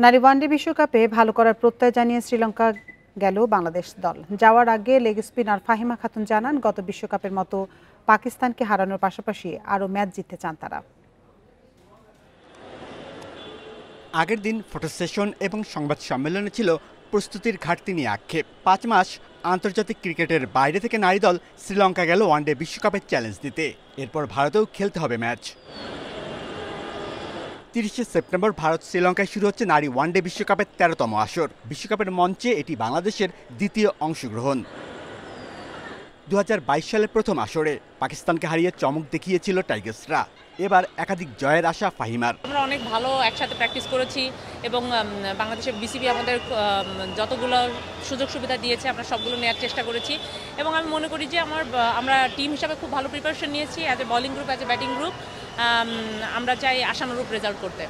নারী ওয়ানডে বিশ্বকাপে ভালো করার প্রত্যয় জানিয়ে শ্রীলঙ্কা গেল বাংলাদেশ দল। যাওয়ার আগে লেগ স্পিনার ফাহিমা খাতুন জানান, গত বিশ্বকাপের মতো পাকিস্তানকে হারানোর পাশাপাশি আরও ম্যাচ জিততে চান তারা। আগের দিন ফটো সেশন এবং সংবাদ সম্মেলনে ছিল প্রস্তুতির ঘাটতি নিয়ে আক্ষেপ। 5 মাস আন্তর্জাতিক ক্রিকেটের বাইরে থেকে নারী দল শ্রীলঙ্কা গেল ওয়ানডে বিশ্বকাপের চ্যালেঞ্জ দিতে। এরপর ভারতেও খেলতে হবে ম্যাচ। 30 সেপ্টেম্বর ভারত শ্রীলঙ্কায় শুরু হচ্ছে নারী ওয়ানডে বিশ্বকাপের 13তম আসর। বিশ্বকাপের মঞ্চে এটি বাংলাদেশের দ্বিতীয় অংশগ্রহণ। 2022 সালের প্রথম আসরে পাকিস্তানকে হারিয়ে চমক দেখিয়েছিল টাইগার্সরা। এবার একাধিক জয়ের আশা ফাহিমার। আমরা অনেক ভালো একসাথে প্র্যাকটিস করেছি এবং বাংলাদেশের বিসিবি আমাদের যতগুলো সুযোগ সুবিধা দিয়েছে আমরা সবগুলো নেওয়ার চেষ্টা করেছি এবং আমি মনে করি যে আমরা টিম হিসাবে খুব ভালো প্রিপারেশন নিয়েছি। As a bowling group, as a batting group আমরা চাই আশানুরূপ রেজাল্ট করতে।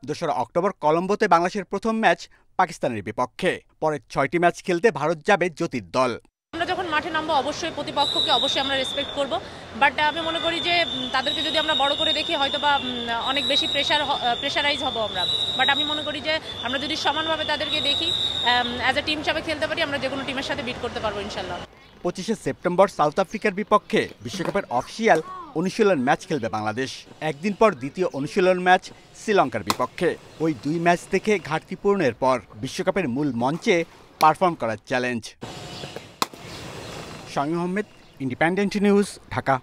2 অক্টোবর কলম্বোতে বাংলাদেশের প্রথম ম্যাচ পাকিস্তানের বিপক্ষে। পরের 6টি ম্যাচ খেলতে ভারত যাবে জ্যোতির দল। আমরা যখন মাঠে নামবো অবশ্যই প্রতিপক্ষকে অবশ্যই আমরা রেসপেক্ট করব, বাট আমি মনে করি যে তাদেরকে যদি আমরা বড় করে দেখি হয়তো বা অনেক বেশি প্রেশারাইজ হব আমরা। বাট আমি মনে করি যে আমরা যদি সমানভাবে তাদেরকে দেখি, অ্যাজ এ টিম হিসাবে খেলতে পারি, আমরা যে কোনো টিমের সাথে বিট করতে পারবো ইনশাল্লাহ। 25 সেপ্টেম্বর সাউথ আফ্রিকার বিপক্ষে বিশ্বকাপের অফিসিয়াল অনুশীলন ম্যাচ খেলবে বাংলাদেশ। একদিন পর দ্বিতীয় অনুশীলন ম্যাচ শ্রীলঙ্কার বিপক্ষে। ওই 2 ম্যাচ থেকে ঘাটতি পূরণের পর বিশ্বকাপের মূল মঞ্চে পারফর্ম করার challenge. Shamim Ahmed, independent news, Dhaka.